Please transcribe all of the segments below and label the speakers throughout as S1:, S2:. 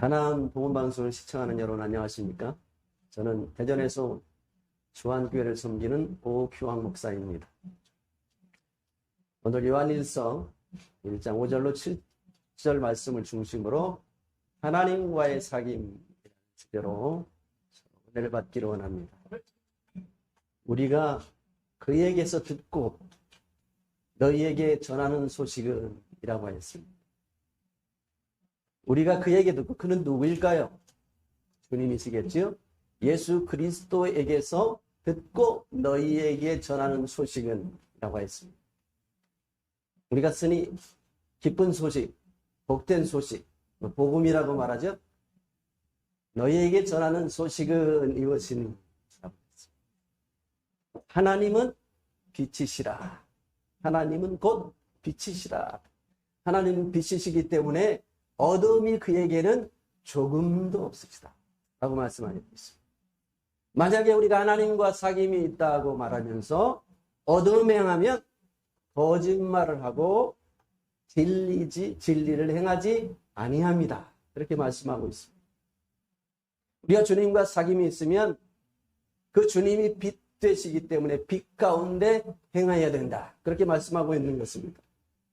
S1: 가나안 복음방송을 시청하는 여러분 안녕하십니까? 저는 대전에서 주한교회를 섬기는 오규황 목사입니다. 오늘 요한일서 1장 5절로 7절 말씀을 중심으로 하나님과의 사귐 주제로 은혜를 받기를 원합니다. 우리가 그에게서 듣고 너희에게 전하는 소식은 이라고 하였습니다. 우리가 그에게 듣고 그는 누구일까요? 주님이시겠죠? 예수 그리스도에게서 듣고 너희에게 전하는 소식은 라고 했습니다. 우리가 쓰니 기쁜 소식, 복된 소식, 복음이라고 말하죠. 너희에게 전하는 소식은 이것이니 하나님은 빛이시라. 하나님은 곧 빛이시라. 하나님은 빛이시기 때문에 어둠이 그에게는 조금도 없으시다 라고 말씀하고 있습니다. 만약에 우리가 하나님과 사귐이 있다고 말하면서 어둠에 행하면 거짓말을 하고 진리를 행하지 아니합니다. 그렇게 말씀하고 있습니다. 우리가 주님과 사귐이 있으면 그 주님이 빛 되시기 때문에 빛 가운데 행해야 된다. 그렇게 말씀하고 있는 것입니다.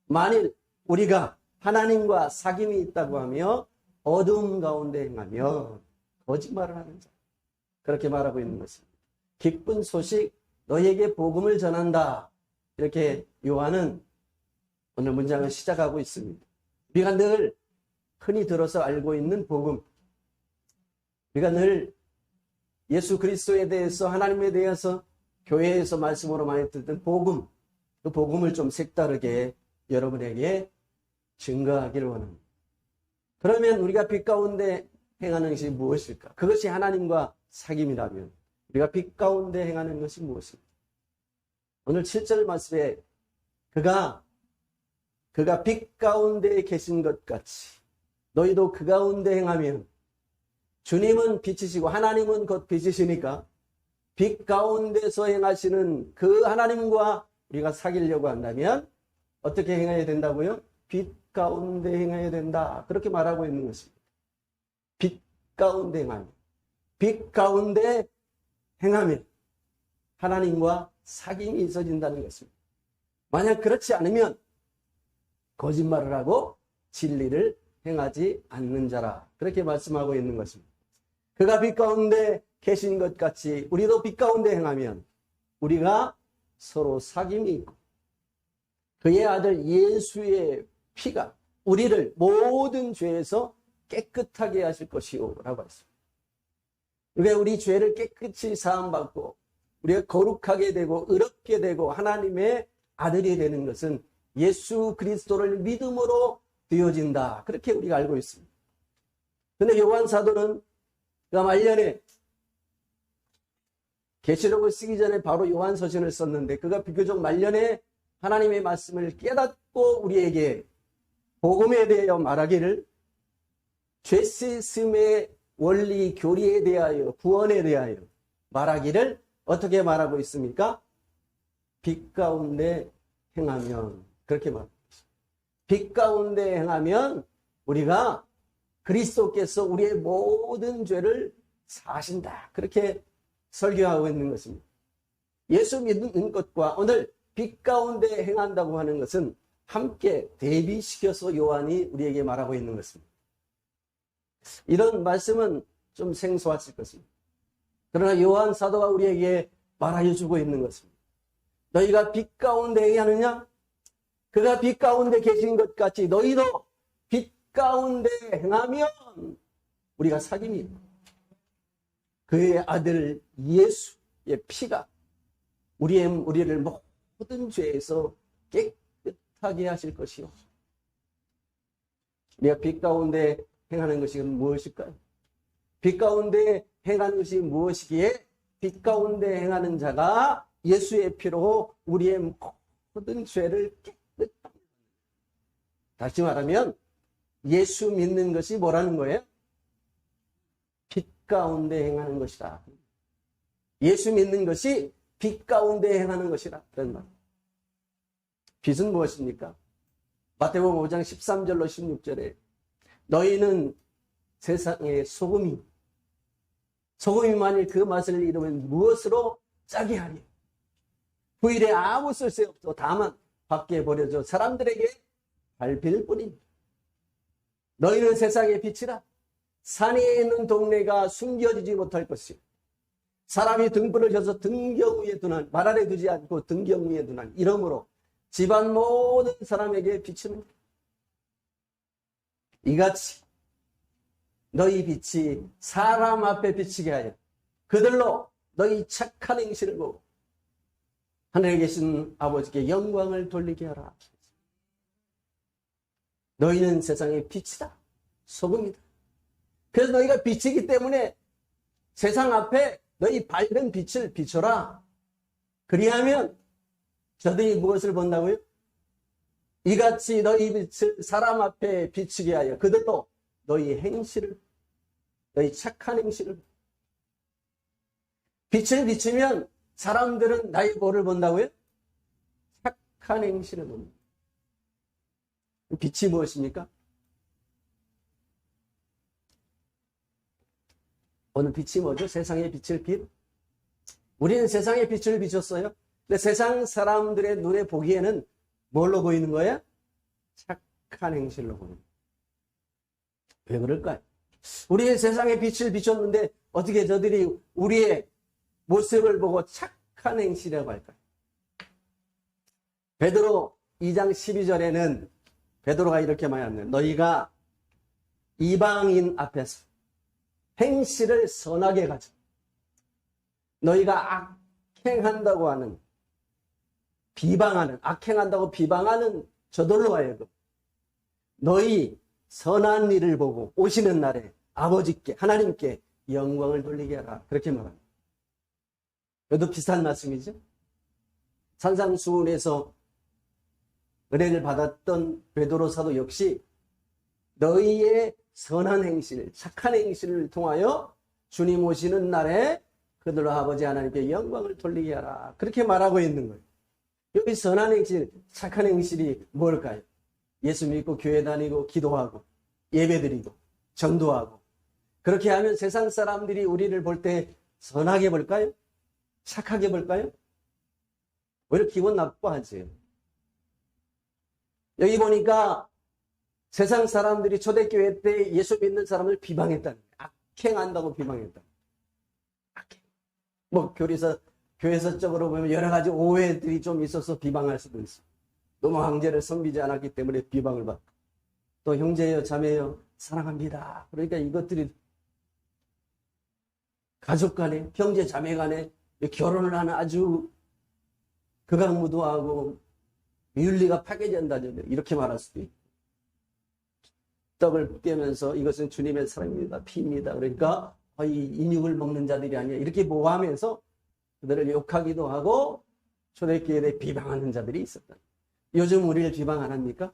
S1: 만일 우리가 하나님과 사귐이 있다고 하며 어둠 가운데 행하며 거짓말을 하는 자. 그렇게 말하고 있는 것입니다. 기쁜 소식 너희에게 복음을 전한다. 이렇게 요한은 오늘 문장을 시작하고 있습니다. 우리가 늘 흔히 들어서 알고 있는 복음. 우리가 늘 예수 그리스도에 대해서 하나님에 대해서 교회에서 말씀으로 많이 듣던 복음. 그 복음을 좀 색다르게 여러분에게 증거하기를 원합니다. 그러면 우리가 빛 가운데 행하는 것이 무엇일까? 그것이 하나님과 사귐이라면 우리가 빛 가운데 행하는 것이 무엇일까? 오늘 7절 말씀에 그가 빛 가운데 계신 것 같이 너희도 그 가운데 행하면 주님은 빛이시고 하나님은 곧 빛이시니까 빛 가운데서 행하시는 그 하나님과 우리가 사귀려고 한다면 어떻게 행해야 된다고요? 빛 가운데 행해야 된다. 그렇게 말하고 있는 것입니다. 빛 가운데 행하면. 빛 가운데 행하면 하나님과 사귐이 있어진다는 것입니다. 만약 그렇지 않으면 거짓말을 하고 진리를 행하지 않는 자라. 그렇게 말씀하고 있는 것입니다. 그가 빛 가운데 계신 것 같이 우리도 빛 가운데 행하면 우리가 서로 사귐이 있고 그의 아들 예수의 피가 우리를 모든 죄에서 깨끗하게 하실 것이요 라고 했습니다. 그러니까 우리 죄를 깨끗이 사함받고 우리가 거룩하게 되고 의롭게 되고 하나님의 아들이 되는 것은 예수 그리스도를 믿음으로 되어진다. 그렇게 우리가 알고 있습니다. 그런데 요한 사도는 그가 말년에 계시록을 쓰기 전에 바로 요한 서신을 썼는데 그가 비교적 말년에 하나님의 말씀을 깨닫고 우리에게 복음에 대하여 말하기를 죄 씻음의 원리 교리에 대하여 구원에 대하여 말하기를 어떻게 말하고 있습니까? 빛 가운데 행하면 그렇게 말합니다. 빛 가운데 행하면 우리가 그리스도께서 우리의 모든 죄를 사하신다. 그렇게 설교하고 있는 것입니다. 예수 믿는 것과 오늘 빛 가운데 행한다고 하는 것은 함께 대비시켜서 요한이 우리에게 말하고 있는 것입니다. 이런 말씀은 좀 생소하실 것입니다. 그러나 요한 사도가 우리에게 말하여 주고 있는 것입니다. 너희가 빛 가운데 행하느냐? 그가 빛 가운데 계신 것 같이 너희도 빛 가운데 행하면 우리가 사귐이 있고 그의 아들 예수의 피가 우리를 모든 죄에서 깨끗하게 하실 것이요. 우리가 빛 가운데 행하는 것이 무엇일까요? 빛 가운데 행하는 것이 무엇이기에 빛 가운데 행하는 자가 예수의 피로 우리의 모든 죄를 깨끗하게. 다시 말하면 예수 믿는 것이 뭐라는 거예요? 빛 가운데 행하는 것이다. 예수 믿는 것이 빛 가운데 행하는 것이라. 그런 말. 빛은 무엇입니까? 마태복음 5장 13절로 16절에 너희는 세상의 소금이. 소금이 만일 그 맛을 잃으면 무엇으로 짜게 하리? 후일에 아무 쓸데없어. 다만 밖에 버려져 사람들에게 밟힐 뿐입니다. 너희는 세상의 빛이라. 산 위에 있는 동네가 숨겨지지 못할 것이요. 사람이 등불을 켜서 등경 위에 두는, 말 아래 두지 않고 등경 위에 두는 이러므로 집안 모든 사람에게 비추는 이같이 너희 빛이 사람 앞에 비치게 하여 그들로 너희 착한 행실을 보고 하늘에 계신 아버지께 영광을 돌리게 하라. 너희는 세상의 빛이다. 소금이다. 그래서 너희가 빛이기 때문에 세상 앞에 너희 밝은 빛을 비춰라. 그리하면 저들이 무엇을 본다고요? 이같이 너희 빛을 사람 앞에 비추게 하여 그들도 너희 행실을, 너희 착한 행실을. 빛을 비추면 사람들은 나의 뭐를 본다고요? 착한 행실을 봅니다. 빛이 무엇입니까? 오늘 빛이 뭐죠? 세상에 비칠 빛. 우리는 세상에 빛을 비췄어요. 근데 세상 사람들의 눈에 보기에는 뭘로 보이는 거예요? 착한 행실로 보이는 거예요. 왜 그럴까요? 우리의 세상에 빛을 비췄는데 어떻게 저들이 우리의 모습을 보고 착한 행실이라고 할까요? 베드로 2장 12절에는 베드로가 이렇게 말하는 너희가 이방인 앞에서 행실을 선하게 가져 너희가 악행한다고 하는 비방하는 악행한다고 비방하는 저들로 하여금 너희 선한 일을 보고 오시는 날에 아버지께 하나님께 영광을 돌리게 하라. 그렇게 말합니다. 그래도 비슷한 말씀이죠. 산상수훈에서 은혜를 받았던 베드로 사도 역시 너희의 선한 행실, 착한 행실을 통하여 주님 오시는 날에 그들로 아버지 하나님께 영광을 돌리게 하라. 그렇게 말하고 있는 거예요. 여기 선한 행실, 착한 행실이 뭘까요? 예수 믿고 교회 다니고 기도하고 예배드리고 전도하고 그렇게 하면 세상 사람들이 우리를 볼 때 선하게 볼까요? 착하게 볼까요? 오히려 기분 나빠하지. 여기 보니까 세상 사람들이 초대교회 때 예수 믿는 사람을 비방했다는 거예요. 악행한다고 비방했다. 악행. 뭐 교회서적으로 보면 여러 가지 오해들이 좀 있어서 비방할 수도 있어. 너무 황제를 섬기지 않았기 때문에 비방을 받고 또 형제여 자매여 사랑합니다. 그러니까 이것들이 가족 간에 형제 자매 간에 결혼을 하는 아주 극악무도하고 윤리가 파괴된다면 이렇게 말할 수도 있고 떡을 깨면서 이것은 주님의 사랑입니다. 피입니다. 그러니까 이 인육을 먹는 자들이 아니야. 이렇게 모함해서 그들을 욕하기도 하고 초대교회에 비방하는 자들이 있었다. 요즘 우리를 비방 안 합니까?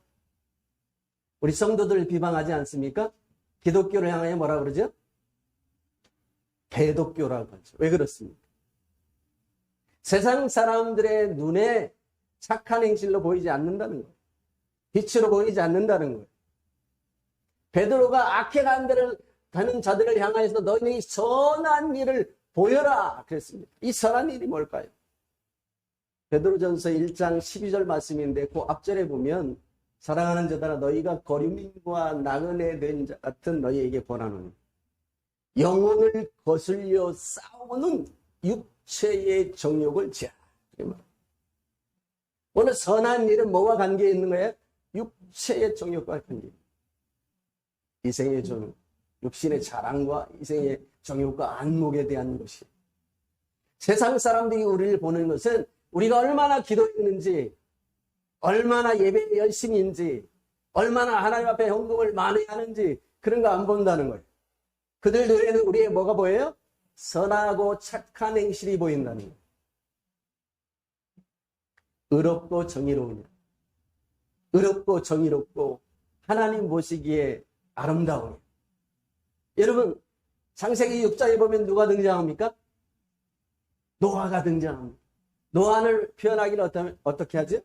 S1: 우리 성도들을 비방하지 않습니까? 기독교를 향하여 뭐라 그러죠? 개독교라고 하죠. 왜 그렇습니까? 세상 사람들의 눈에 착한 행실로 보이지 않는다는 거예요. 빛으로 보이지 않는다는 거예요. 베드로가 악행하는 자들을 향하여서 너희는 선한 일을 보여라 그랬습니다. 이 선한 일이 뭘까요? 베드로전서 1장 12절 말씀인데 그 앞절에 보면 사랑하는 자들아 너희가 거류민과 나그네 된 자 같은 너희에게 권하노니 영혼을 거슬려 싸우는 육체의 정욕을 제하라. 오늘 선한 일은 뭐와 관계 있는 거예요? 육체의 정욕과 관계. 이생의 정욕, 육신의 자랑과 이생의 정욕과 안목에 대한 것이. 세상 사람들이 우리를 보는 것은 우리가 얼마나 기도했는지, 얼마나 예배에 열심인지, 얼마나 하나님 앞에 헌금을 많이 하는지 그런 거 안 본다는 거예요. 그들 눈에는 우리의 뭐가 보여요? 선하고 착한 행실이 보인다는 거예요. 의롭고 정의로우냐. 의롭고 정의롭고 하나님 보시기에 아름다우냐. 여러분 창세기 6장에 보면 누가 등장합니까? 노아가 등장합니다. 노아를 표현하기를 어떻게 하죠?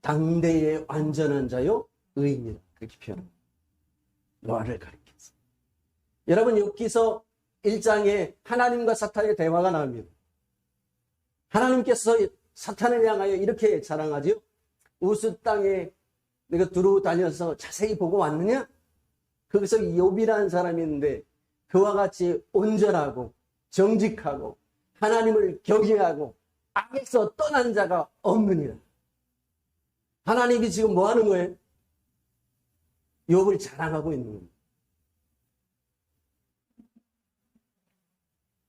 S1: 당대의 완전한 자요 의인이라 그렇게 표현합니다. 노아를 가리켰어. 여러분, 욥기서 1장에 하나님과 사탄의 대화가 나옵니다. 하나님께서 사탄을 향하여 이렇게 자랑하지요. 우스 땅에 내가 두루 다녀서 자세히 보고 왔느냐? 거기서 욥이라는 사람이 있는데 그와 같이 온전하고 정직하고 하나님을 경외하고 악에서 떠난 자가 없느니라. 하나님이 지금 뭐 하는 거예요? 욥을 자랑하고 있는 겁니다.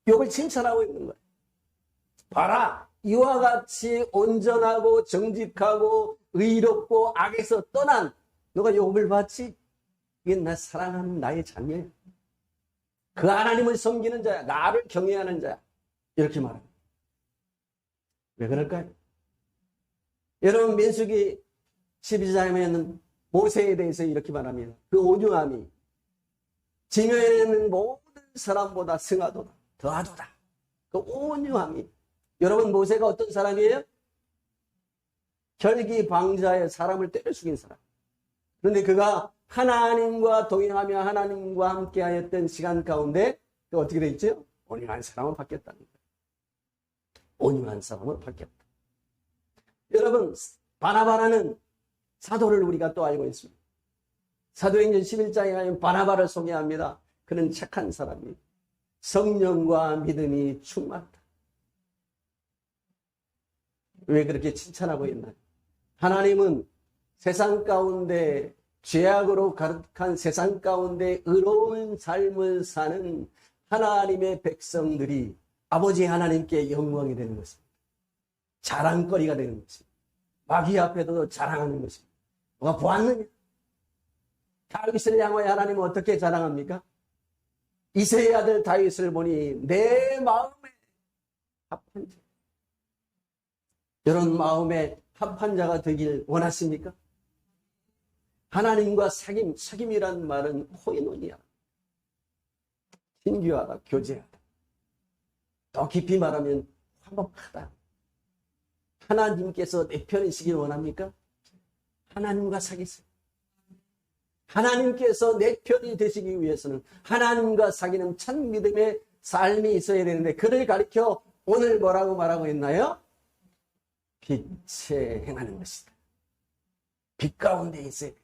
S1: 욥을 칭찬하고 있는 거예요. 봐라, 이와 같이 온전하고 정직하고 의롭고 악에서 떠난 너가 욥을 봤지? 이게 나 사랑하는 나의 자녀야. 그 하나님을 섬기는 자야. 나를 경외하는 자야. 이렇게 말합니다. 왜 그럴까요? 여러분, 민수기 12장에는 모세에 대해서 이렇게 말합니다. 그 온유함이 지면에 있는 모든 사람보다 승하도다. 더하도다. 그 온유함이. 여러분, 모세가 어떤 사람이에요? 혈기방자의 사람을 때려 죽인 사람. 그런데 그가 하나님과 동행하며 하나님과 함께 하였던 시간 가운데 어떻게 되어 있죠? 온유한 사람으로 바뀌었다는 거예요. 온유한 사람으로 바뀌었다. 여러분, 바나바라는 사도를 우리가 또 알고 있습니다. 사도행전 11장에 가면 바나바를 소개합니다. 그는 착한 사람이 성령과 믿음이 충만하다. 왜 그렇게 칭찬하고 있나요? 하나님은 세상 가운데 죄악으로 가득한 세상 가운데 의로운 삶을 사는 하나님의 백성들이 아버지 하나님께 영광이 되는 것입니다. 자랑거리가 되는 것입니다. 마귀 앞에도 자랑하는 것입니다. 누가 보았느냐? 다윗을 향하여 하나님은 어떻게 자랑합니까? 이새의 아들 다윗을 보니 내 마음에 합한 자. 이런 마음에 합한 자가 되길 원하십니까? 하나님과 사귐이란 말은 코이노니아. 신규하다, 교제하다. 더 깊이 말하면 화목하다. 하나님께서 내 편이시길 원합니까? 하나님과 사귀세요. 하나님께서 내 편이 되시기 위해서는 하나님과 사귀는 참 믿음의 삶이 있어야 되는데 그를 가리켜 오늘 뭐라고 말하고 있나요? 빛에 행하는 것이다. 빛 가운데 있어야 돼.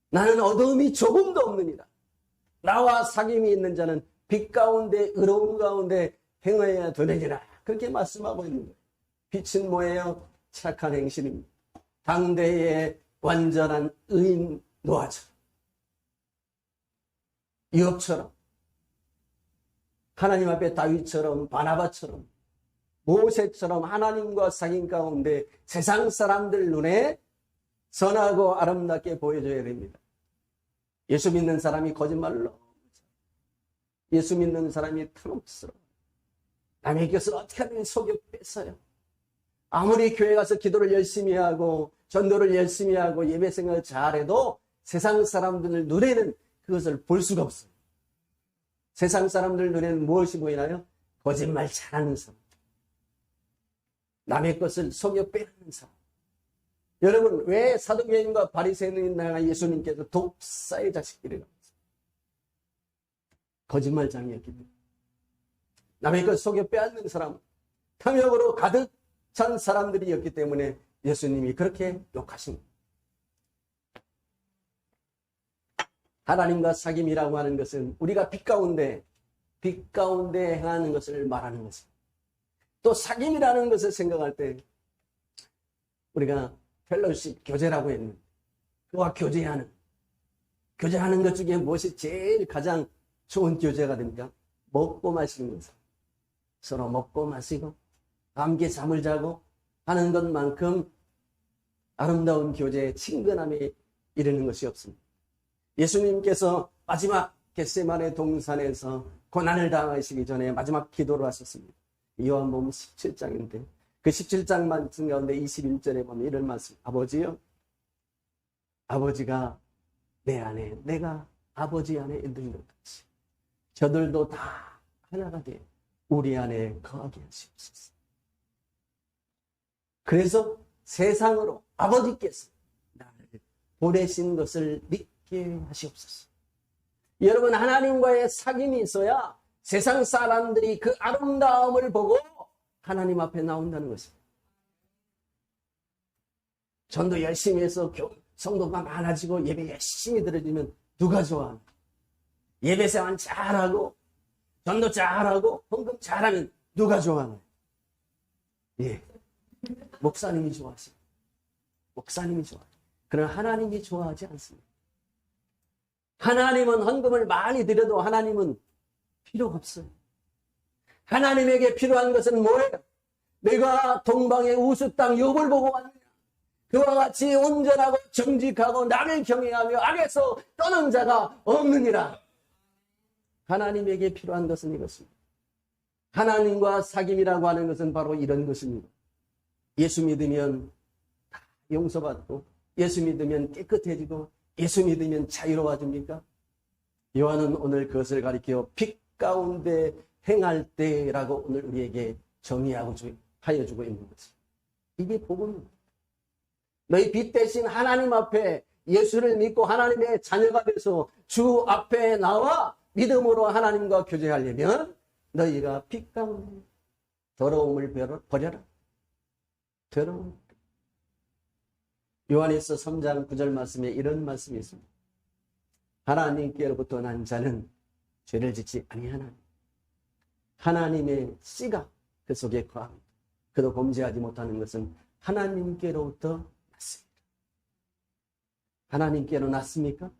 S1: 나는 어두움이 조금도 없느니라. 나와 사귐이 있는 자는 빛 가운데 의로움 가운데 행하여야 되느니라. 그렇게 말씀하고 있는 거예요. 빛은 뭐예요? 착한 행실입니다. 당대의 완전한 의인 노아처럼, 이업처럼, 하나님 앞에 다윗처럼, 바나바처럼, 모세처럼 하나님과 사귐 가운데 세상 사람들 눈에 선하고 아름답게 보여줘야 됩니다. 예수 믿는 사람이 거짓말로, 예수 믿는 사람이 탐욕스러워. 남의 것을 어떻게 하면 속여 뺏어요. 아무리 교회 가서 기도를 열심히 하고 전도를 열심히 하고 예배 생활을 잘해도 세상 사람들 눈에는 그것을 볼 수가 없어요. 세상 사람들 눈에는 무엇이 보이나요? 거짓말 잘하는 사람, 남의 것을 속여 빼앗는 사람. 여러분, 왜 사도계인과 바리새인을 향한 예수님께서 독사의 자식들이라고 했어요? 거짓말장이었기 때문에. 남의 것을 속여 빼앗는 사람, 탐욕으로 가득 찬 사람들이었기 때문에 예수님이 그렇게 욕하십니다. 하나님과 사귐이라고 하는 것은 우리가 빛 가운데 행하는 것을 말하는 것입니다. 또 사귐이라는 것을 생각할 때 우리가 펠로십, 교제라고 했는데 그와 교제하는 것 중에 무엇이 제일 가장 좋은 교제가 됩니까? 먹고 마시는 것입니다. 서로 먹고 마시고 함께 잠을 자고 하는 것만큼 아름다운 교제의 친근함에 이르는 것이 없습니다. 예수님께서 마지막 겟세마네 동산에서 고난을 당하시기 전에 마지막 기도를 하셨습니다. 요한복음 17장인데 그 17장 말씀 가운데 21절에 보면 이런 말씀. 아버지요, 아버지가 내 안에, 내가 아버지 안에 있는 것 같이 저들도 다 하나가 되어 우리 안에 거하게 하시옵소서. 그래서 세상으로 아버지께서 나를 보내신 것을 믿게 하시옵소서. 여러분, 하나님과의 사귐이 있어야 세상 사람들이 그 아름다움을 보고 하나님 앞에 나온다는 것입니다. 전도 열심히 해서 성도가 많아지고 예배 열심히 드려지면 누가 좋아하나? 예배 생활 잘하고 전도 잘하고 헌금 잘하면 누가 좋아하나? 예, 목사님이 좋아하십니다. 목사님이 좋아해요. 그러나 하나님이 좋아하지 않습니다. 하나님은 헌금을 많이 드려도 하나님은 필요가 없어요. 하나님에게 필요한 것은 뭐예요? 내가 동방의 우수 땅 욥을 보고 왔느냐? 그와 같이 온전하고 정직하고 나를 경외하며 악에서 떠는 자가 없느니라. 하나님에게 필요한 것은 이것입니다. 하나님과 사귐이라고 하는 것은 바로 이런 것입니다. 예수 믿으면 다 용서받고, 예수 믿으면 깨끗해지고, 예수 믿으면 자유로워집니까? 요한은 오늘 그것을 가리켜 빛 가운데 행할 때라고 오늘 우리에게 정의하여 주고 있는 것입니다. 이게 복음입니다. 너희 빛 대신 하나님 앞에 예수를 믿고 하나님의 자녀가 돼서 주 앞에 나와 믿음으로 하나님과 교제하려면 너희가 빛 가운데 더러움을 버려라. 더러움. 요한일서 3장 9절 말씀에 이런 말씀이 있습니다. 하나님께로부터 난 자는 죄를 짓지 아니하나니 하나님의 씨가 그 속에 거합니다. 그도 범죄하지 못하는 것은 하나님께로부터 났습니다. 하나님께로 났습니까?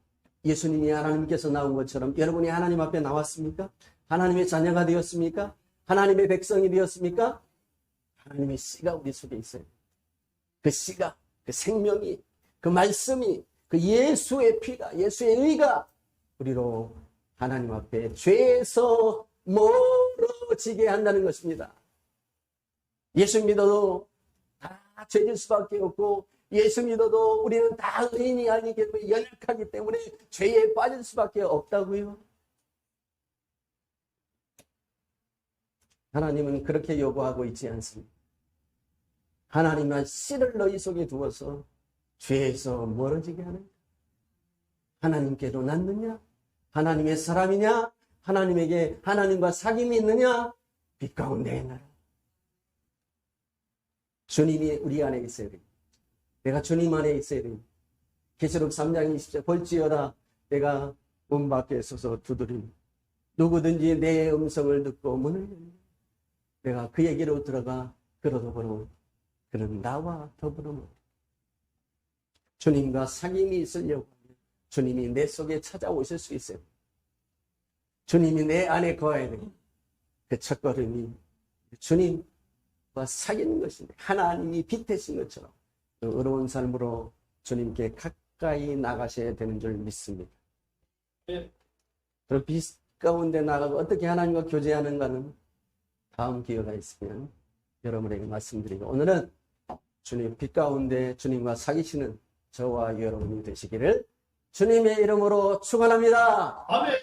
S1: 예수님이 하나님께서 나온 것처럼 여러분이 하나님 앞에 나왔습니까? 하나님의 자녀가 되었습니까? 하나님의 백성이 되었습니까? 하나님의 씨가 우리 속에 있어요. 그 씨가, 그 생명이, 그 말씀이, 그 예수의 피가, 예수의 의가 우리로 하나님 앞에 죄에서 멀어지게 한다는 것입니다. 예수 믿어도 다 죄질 수밖에 없고, 예수 믿어도 우리는 다 의인이 아니기 때문에 연약하기 때문에 죄에 빠질 수밖에 없다고요. 하나님은 그렇게 요구하고 있지 않습니다. 하나님은 씨를 너희 속에 두어서 죄에서 멀어지게 하는, 하나님께로 났느냐? 하나님의 사람이냐? 하나님에게 하나님과 사귐이 있느냐? 빛 가운데 행하라. 주님이 우리 안에 있어야 됩니다. 내가 주님 안에 있어야 됩니다. 계시록 3장 20절 볼지어다 내가 문 밖에 서서 두드리니 누구든지 내 음성을 듣고 문을 열면 내가 그에게로 들어가 그로 더불어 그는 나와 더불어 먹으리라. 주님과 사귐이 있으려고 하면 주님이 내 속에 찾아오실 수 있어요. 주님이 내 안에 거해야 됩니다. 그 첫걸음이 주님과 사귀는 것인데 하나님이 빛되신 것처럼 의로운 삶으로 주님께 가까이 나가셔야 되는 줄 믿습니다. 그럼 빛 가운데 나가고 어떻게 하나님과 교제하는가는 다음 기회가 있으면 여러분에게 말씀드리고, 오늘은 주님 빛 가운데 주님과 사귀시는 저와 여러분이 되시기를 주님의 이름으로 축원합니다.
S2: 아멘.